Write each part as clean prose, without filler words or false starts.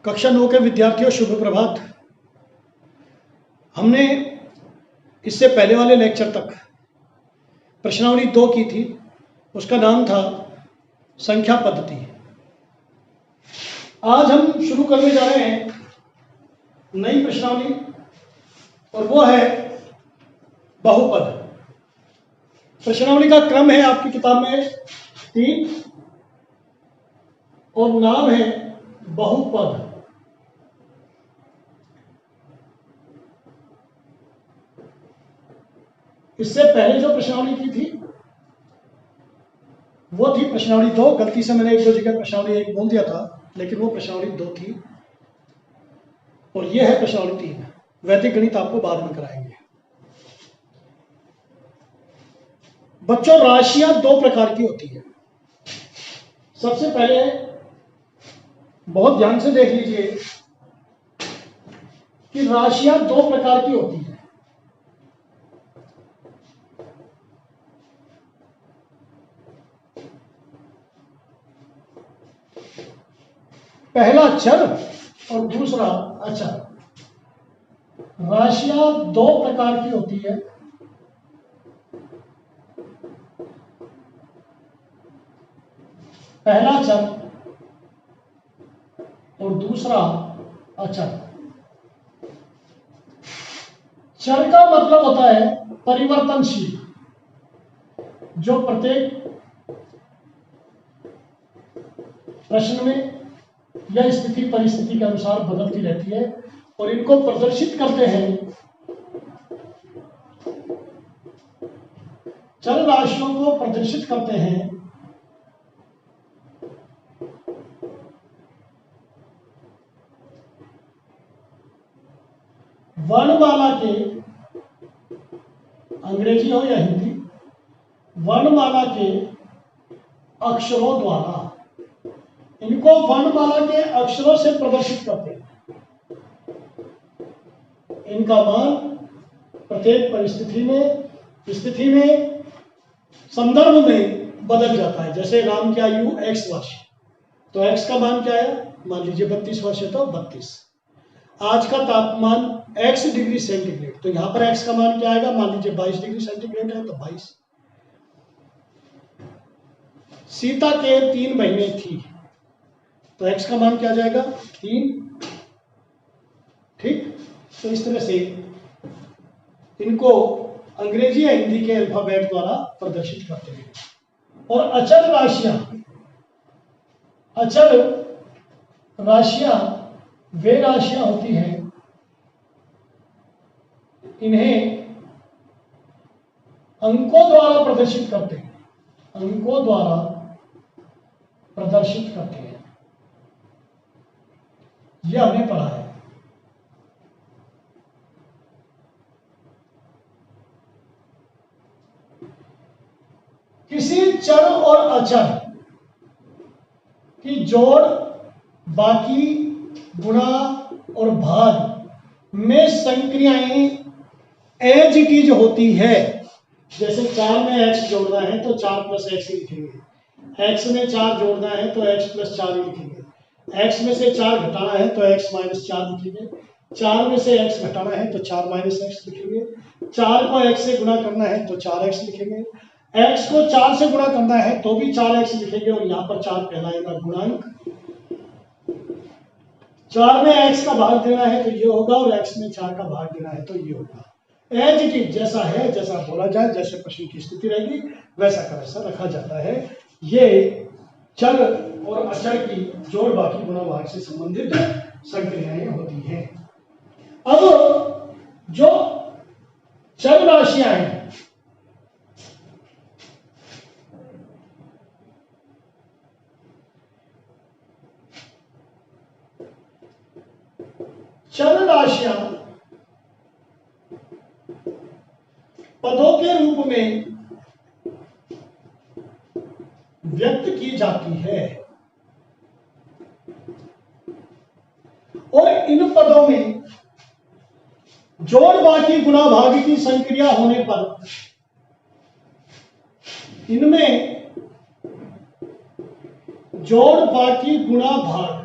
कक्षा 9 के विद्यार्थियों, शुभ प्रभात। हमने इससे पहले वाले लेक्चर तक प्रश्नावली 2 की थी, उसका नाम था संख्या पद्धति। आज हम शुरू करने जा रहे हैं नई प्रश्नावली और वो है बहुपद। प्रश्नावली का क्रम है आपकी किताब में 3 और नाम है बहुपद। इससे पहले जो प्रश्नावली की थी वो थी प्रश्नावली 2। गलती से मैंने एक दो जगह प्रश्नावली 1 बोल दिया था, लेकिन वो प्रश्नावली 2 थी। और ये है प्रश्नावली 3। वैदिक गणित आपको बाद में कराएंगे। बच्चों, राशियां 2 प्रकार की होती है। सबसे पहले बहुत ध्यान से देख लीजिए कि राशियां 2 प्रकार की होती है। पहला चर और दूसरा अचर। राशियां 2 प्रकार की होती है। पहला चर और दूसरा अचर। चर का मतलब होता है परिवर्तनशील, जो प्रत्येक प्रश्न में या स्थिति परिस्थिति के अनुसार बदलती रहती है और इनको प्रदर्शित करते हैं। चर राशियों को प्रदर्शित करते हैं वर्णमाला के, अंग्रेजी हो या हिंदी, वर्णमाला के अक्षरों द्वारा। इनको वर्णमाला के अक्षरों से प्रदर्शित करते हैं। इनका मान प्रत्येक परिस्थिति में, स्थिति में, संदर्भ में बदल जाता है। जैसे राम की आयु x वर्ष, तो x का मान क्या है? मान लीजिए 32 वर्ष है तो 32। आज का तापमान x डिग्री सेंटीग्रेड, तो यहां पर x का मान क्या आएगा? मान लीजिए 22 डिग्री सेंटीग्रेड है तो 22। सीता के 3 महीने थी, तो x का मान क्या जाएगा? 3। ठीक, तो इस तरह से इनको अंग्रेजी या हिंदी के अल्फाबेट द्वारा प्रदर्शित करते हैं। और अचर राशियां, अचर राशियां वे राशियां होती हैं, इन्हें अंकों द्वारा प्रदर्शित करते हैं। अंकों द्वारा प्रदर्शित करते हैं, यह हमने पढ़ा है। किसी चर और अचर की जोड़, बाकी, गुणा और भाग में संक्रियाएं एज इट इज होती है। जैसे 4 में x जोड़ना है तो 4 + x लिखेंगे, x में 4 जोड़ना है तो x + 4 लिखेंगे, x में से 4 घटाना है तो x - 4 लिखेंगे, 4 में से x घटाना है तो 4 - x लिखेंगे, 4 को x से गुणा करना है तो 4x लिखेंगे, x को 4 से गुणा करना है तो भी 4x लिखेंगे। और यहां पर 4 कहलाएगा गुणांक। 4 में x का भाग देना है तो ये होगा और x में 4 का भाग देना है तो ये होगा। एज इट इज, जैसा है, जैसा बोला जाए, जैसे प्रश्न की स्थिति रहेगी वैसा का वैसा रखा जाता है। ये चर और अचर की जोड़, बाकी, गुणा, भाग से संबंधित संक्रियाएं होती हैं। अब जो चर राशियां हैं, चर राशियां पदों के रूप में व्यक्त की जाती है और इन पदों में जोड़, बाकी, गुणा, भाग की संक्रिया होने पर इनमें जोड़, बाकी, गुणा, भाग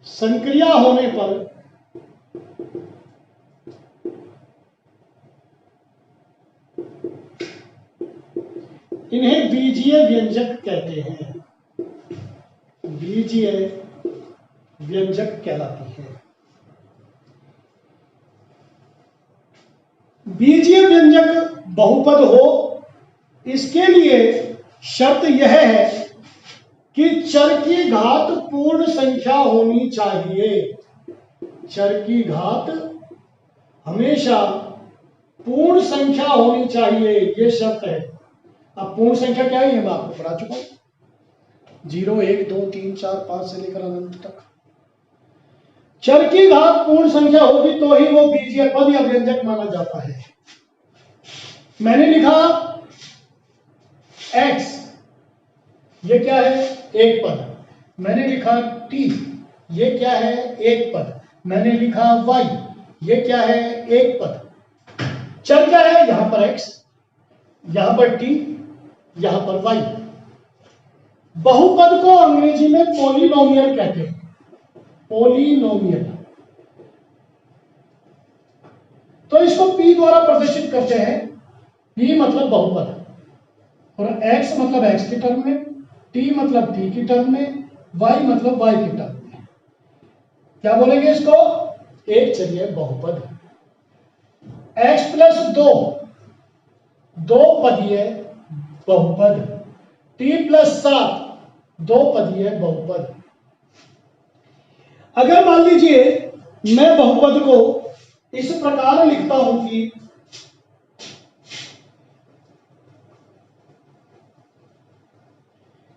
संक्रिया होने पर इन्हें बीजीय व्यंजक कहते हैं, बीजीय व्यंजक कहलाती है। बीजीय व्यंजक बहुपद हो, इसके लिए शर्त यह है कि चर की घात पूर्ण संख्या होनी चाहिए। चर की घात हमेशा पूर्ण संख्या होनी चाहिए, यह शर्त है। अब पूर्ण संख्या क्या है ये मैं आपको पढ़ा चुका हूं, 0 1 2 3 4 5 से लेकर अनंत तक। चर की घात पूर्ण संख्या होगी तो ही वो बीजीय पद या व्यंजक माना जाता है। मैंने लिखा x, ये क्या है, एक पद। मैंने लिखा t, ये क्या है, एक पद। मैंने लिखा y, ये क्या है, एक पद। चर क्या है, यहां पर x, यहां पर t, यहां पर y। बहुपद को अंग्रेजी में पॉलिनोमियल कहते हैं, पॉलिनोमियल। तो इसको p द्वारा प्रदर्शित करते हैं। p मतलब बहुपद, और x मतलब x की टर्म में, t मतलब t की टर्म में, y मतलब y की टर्म में। क्या बोलेंगे इसको, एक चलिए बहुपद। x प्लस 2, दो पदीय बहुपद। t प्लस 7, दो पदीय बहुपद। अगर मान लीजिए मैं बहुपद को इस प्रकार लिखता हूं कि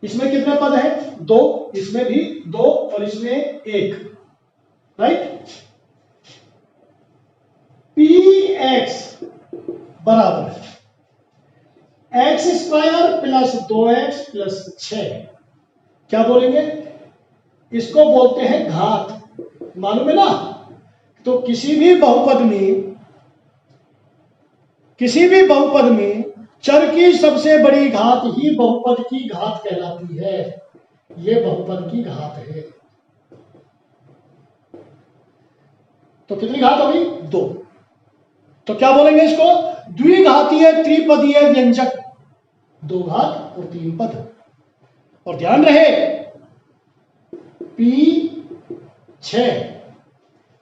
इसमें कितने पद हैं, दो, इसमें भी दो और इसमें एक, राइट। px बराबर x square plus 2x plus 6, क्या बोलेंगे, इसको बोलते हैं घात, मालूम है ना। तो किसी भी बहुपद में चर की सबसे बड़ी घात ही बहुपद की घात कहलाती है। यह बहुपद की घात है। तो कितनी घात होगी, 2। तो क्या बोलेंगे इसको, द्विघातीय त्रिपदीय व्यंजक, 2 घात और 3 पद। और ध्यान रहे p6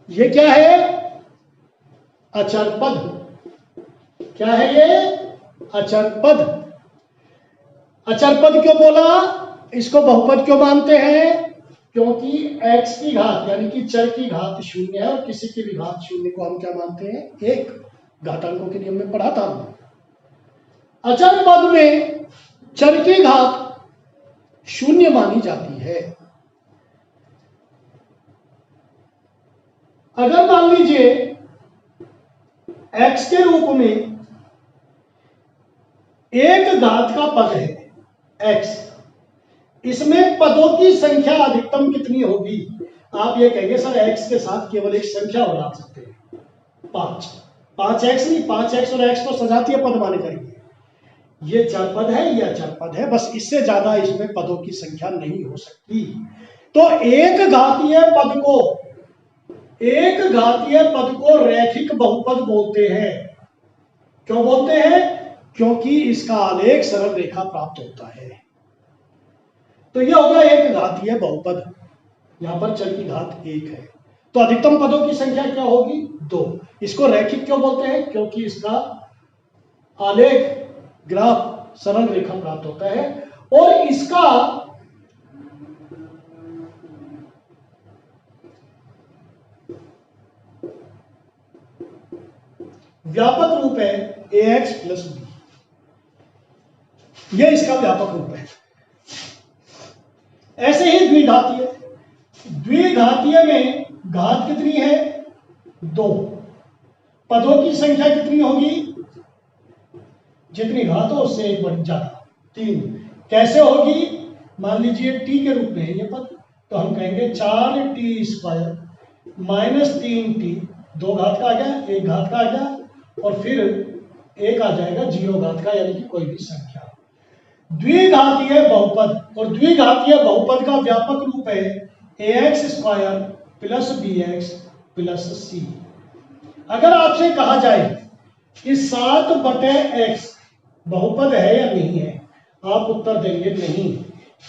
ये क्या है, अचर पद। क्या है ये, अचर पद। अचर पद क्यों बोला, इसको बहुपद क्यों मानते हैं, क्योंकि x की घात यानी कि चर की घात 0 है और किसी की भी घात 0 को हम क्या मानते हैं, 1। घातांकों के नियम में पढ़ा था। अचर पद में चर की घात 0 मानी जाती है। अगर मान लीजिए x के रूप में एक घात का पद है x, इसमें पदों की संख्या अधिकतम कितनी होगी। आप ये कहेंगे सर x के साथ केवल एक संख्या बना सकते हैं, 5। 5x नहीं, 5x और x को सजातीय पद माने जाएंगे। ये चर पद है, ये अचर पद है, बस इससे ज्यादा इसमें पदों की संख्या नहीं हो सकती। तो एक घातीय पद को रैखिक बहुपद बोलते हैं। क्यों बोलते हैं, क्योंकि इसका आलेख सरल रेखा प्राप्त होता है। तो यह हो गया एक घातीय बहुपद, यहां पर चर की घात 1 है। तो अधिकतम पदों की संख्या क्या होगी, 2। इसको रैखिक क्यों बोलते हैं, क्योंकि इसका आलेख ग्राफ सरल रेखा प्राप्त होता है और इसका व्यापक रूप है ax प्लस b। यह इसका व्यापक रूप है। ऐसे ही द्विघातीय में घात कितनी है, 2। पदों की संख्या कितनी होगी, जितनी घात हो उससे एक बढ़ ज्यादा, 3। कैसे होगी, मान लीजिए t के रूप में है ये पद, तो हम कहेंगे 4t स्क्वायर माइनस 3t, 2 घात का आ गया, 1 घात का आ गया और फिर एक आ जाएगा 0 घात का, यानी कि कोई भी संख्या। द्विघातीय बहुपद, और द्विघातीय बहुपद का व्यापक रूप है ax square plus b x plus c. अगर आपसे कहा जाए कि 7/x बहुपद है या नहीं है, आप उत्तर देंगे नहीं।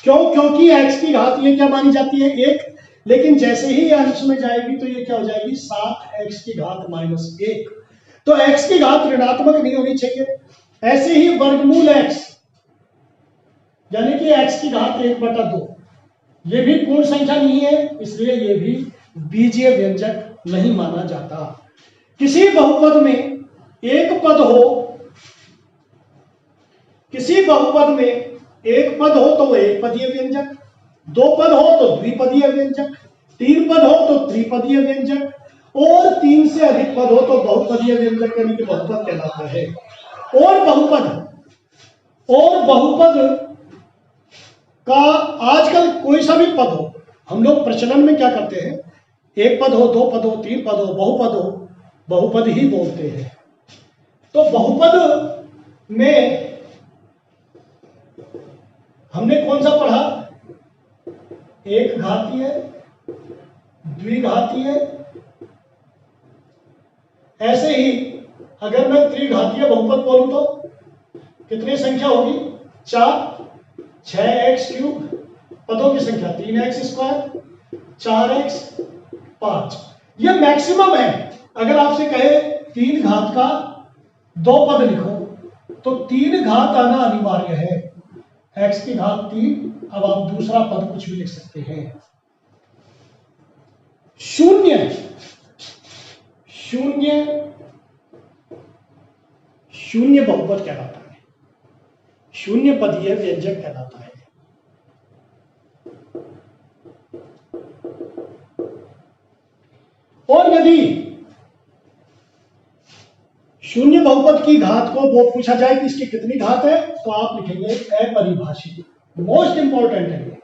क्यों? क्योंकि x की घात ये क्या मानी जाती है? 1। लेकिन जैसे ही अंश में जाएगी तो ये क्या हो जाएगी? 7x की घात -1। तो x की घात ऋणात्मक नहीं होनी चाहिए। ऐसे ही वर्गमूल x यानी कि x की घात 1/2 ये भी पूर्ण संख्या नहीं है, इसलिए ये भी बीजीय व्यंजक नहीं माना जाता। किसी बहुपद में एक पद हो, किसी बहुपद में एक पद हो तो वो एक पदीय व्यंजक, 2 पद हो तो द्विपदीय व्यंजक, 3 पद हो तो त्रिपदीय व्यंजक, और 3 से अधिक पद हो तो बहुपदीय व्यंजक यानी कि बहुपद कहलाता है। और बहुपद का आजकल कोई सा भी पद हो, हम लोग प्रचलन में क्या करते हैं? एक पद हो, 2 पद हो, 3 पद हो, बहुपद हो, बहुपद ही बोलते हैं। तो बहुपद में हमने कौन सा पढ़ा? एक घातीय, द्विघातीय, ऐसे ही अगर मैं त्रिघातीय बहुपद बोलूं तो कितनी संख्या होगी? 4, 6x3, पदों की संख्या 3x², 4x, 5। ये मैक्सिमम है। अगर आपसे कहे 3 घात का 2 पद लिखो तो 3 घात आना अनिवार्य है। x की घात 3, अब आप दूसरा पद कुछ भी लिख सकते हैं। शून्य बहुपद कहलाता है, शून्य पदीय व्यंजक कहलाता है। और यदि शून्य बहुपद की घात को वो पूछा जाए कि इसकी कितनी घात है, तो आप लिखेंगे अपरिभाषित। मोस्ट इंपॉर्टेंट है ये।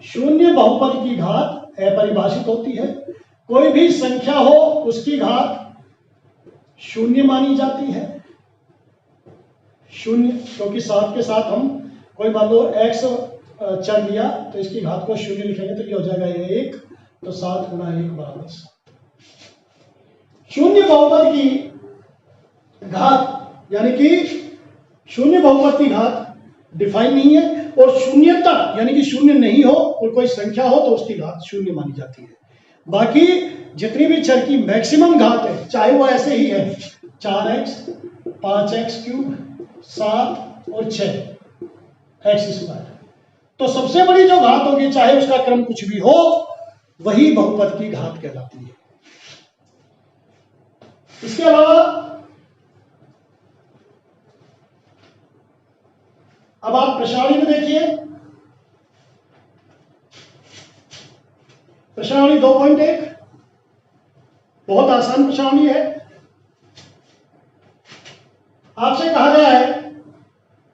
शून्य बहुपद की घात अपरिभाषित होती है। कोई भी संख्या हो उसकी घात शून्य मानी जाती है। शून्य, क्योंकि 7 के साथ हम कोई मान लो x चढ़ लिया तो इसकी घात को शून्य लिखेंगे तो ये हो जाएगा ये 1, तो 7 × 1 = 7। शून्य बहुपद की घात यानी कि शून्य बहुपद की घात डिफाइन नहीं है, और शून्यतर यानी कि शून्य नहीं हो और कोई संख्या हो तो उसकी घात शून्य मानी जाती है। बाकी जितनी भी चर की मैक्सिमम घात है, चाहे वो ऐसे ही है 4x, 5x3, 7 और 6x², तो सबसे बड़ी जो घात होगी चाहे उसका क्रम कुछ भी हो, वही बहुपद की घात कहलाती है। इसके अलावा अब आप प्रश्नावली में देखिए, प्रश्नावली 2.1 बहुत आसान प्रश्नावली है। आपसे कहा गया है,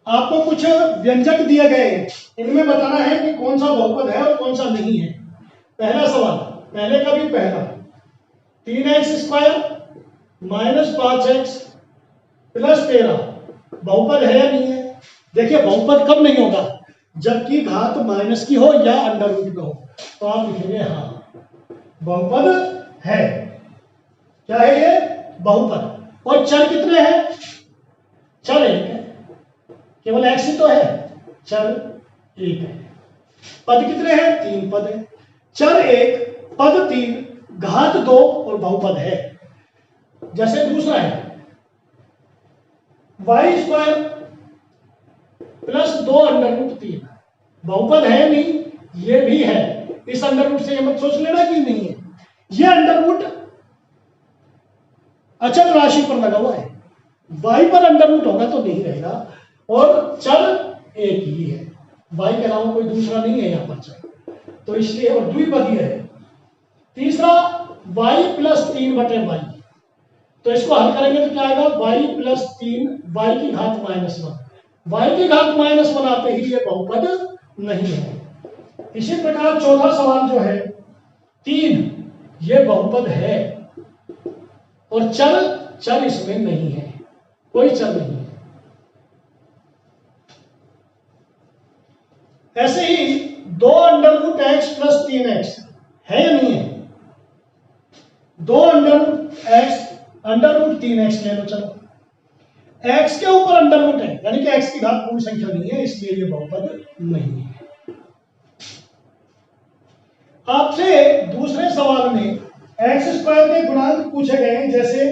आपको कुछ व्यंजक दिए गए हैं, इनमें बताना है कि कौन सा बहुपद है और कौन सा नहीं है। पहला सवाल, पहले का भी पहला, 3x² -5x + 13 बहुपद है या नहीं है? देखिए बहुपद कब नहीं होगा? जबकि घात माइनस की हो या अंडर रूट में हो, तो आप लिखेंगे हाँ बहुपद है। क्या है ये? बहुपद। और चर कितने हैं? चर 1 है, केवल x ही तो है, चर 1 है। पद कितने हैं? 3 पद है। चर 1, पद 3, घात 2 और बहुपद है। जैसे दूसरा है y² + 2 √3, बहुपद है नहीं, ये भी है। इस अंडर रूट से ये मत सोच लेना कि नहीं है, ये अंडर रूट अचल राशि पर लगा हुआ है, y पर अंडर रूट होगा तो नहीं रहेगा, और चर एक ही है, y के अलावा कोई दूसरा नहीं है यहां पर चर, तो इसलिए, और द्विपदीय है। तीसरा y + 3/y, तो इसको हल करेंगे तो क्या आएगा? y + 3, y की घात -1, y की घात -1 आते ही ये बहुपद नहीं है। इसी प्रकार चौथा सवाल जो है 3, ये बहुपद है, और चर इसमें नहीं है, कोई चर नहीं है। ऐसे ही 2 √x + 3x है या नहीं है? 2 under root X under root 3x ले लो। चलो x के ऊपर अंडर रूट है, यानी कि x की घात पूर्ण संख्या नहीं है, इसलिए ये बहुपद नहीं है। आपसे दूसरे सवाल में एक्स स्क्वायर के गुणांक पूछे गए हैं, जैसे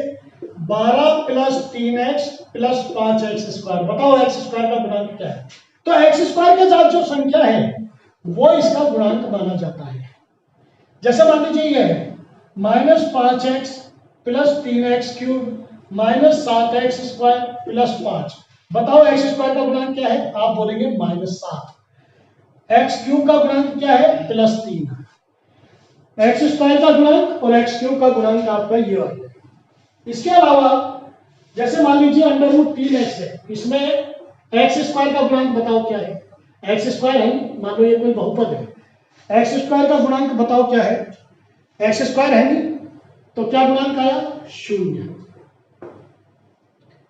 12 plus 3x plus 5x square. बताओ एक्स स्क्वायर का गुणांक क्या है? तो एक्स स्क्वायर के साथ जो संख्या है वो इसका गुणांक माना जाता है। जैसे मान लीजिए ये है -5x plus 3x cube minus 7x square plus 5। बताओ एक्स स्क्वायर का गुणांक क्या है? आप बोलेंगे -7। एक्स क्यूब का गुणांक क्या है? +3। एक्स स्क्वायर का गुणांक और एक्स क्यूब का गुणांक आपका ये आ गया। इसके अलावा जैसे मान लीजिए अंडर रूट 3x है, इसमें एक्स स्क्वायर का गुणांक बताओ क्या है? एक्स स्क्वायर है, मान लो ये कोई बहुपद है, एक्स स्क्वायर का गुणांक बताओ क्या है? एक्स स्क्वायर है नहीं तो क्या गुणांक आया? 0।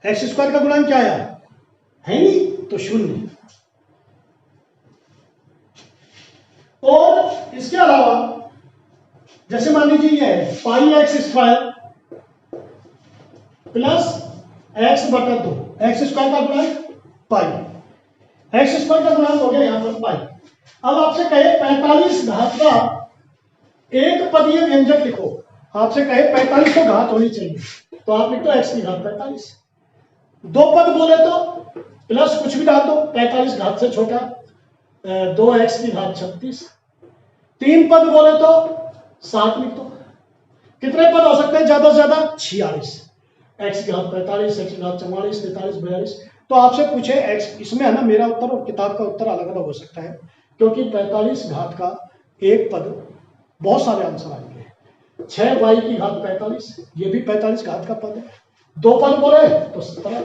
एक्स स्क्वायर का गुणांक क्या आया? है नहीं तो 0। और इसके अलावा जैसे मान लीजिए ये है πx स्क्वायर प्लस x बटा 2। एक्स स्क्वायर का गुणांक पाई, एक्स स्क्वायर का गुणांक हो गया यहां पर पाई। अब आपसे कहे 45 घात का एक पदीय व्यंजक लिखो, आपसे कहे 45 को घात होनी चाहिए, तो आप लिख दो x की घात 45। दो पद बोले तो प्लस कुछ भी डाल दो, 45 घात से छोटा 2x की घात 36। तीन पद बोले तो 7 लिख दो। कितने पद हो सकते हैं ज्यादा से ज्यादा? 46। x की घात 45, x की घात 44, 43, 42। तो आपसे पूछे x, इसमें है ना मेरा उत्तर और किताब का उत्तर अलग अलग हो सकता है, क्योंकि 45 घात का एक पद बहुत सारे आंसर आएंगे। 6y की घात 45, ये भी 45 घात का पद है। दो पद बोले तो 17।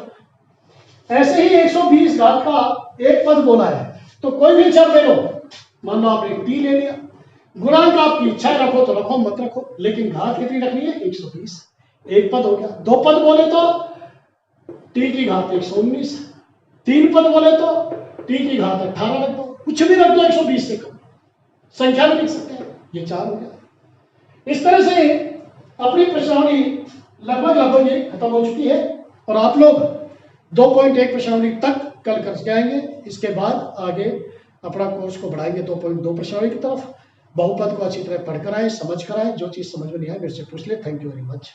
ऐसे ही 120 घात का एक पद बोला है, तो कोई भी चर ले लो, मान लो आपने t ले लिया, गुणांक आपकी इच्छा रखो तो रखो, मत रखो, लेकिन घात कितनी रखनी है? 120। एक पद हो गया। दो पद बोले तो t की घात 119। तीन पद बोले तो t की घात 18 रख दो, कुछ भी रख दो 120 से कम, संख्या में लिख सकते हैं। ये 4 हो गया। इस तरह से अपनी प्रश्नावली लगभग ये खत्म हो चुकी है, और आप लोग 2.1 प्रश्नावली तक कल कर जाएंगे। इसके बाद आगे अपना कोर्स को बढ़ाएंगे 2.2 प्रश्नावली की तरफ। बहुपद को अच्छी तरह पढ़कर आए, समझ कर आए, जो चीज समझ में नहीं आए मेरे से पूछ ले। Thank you very much.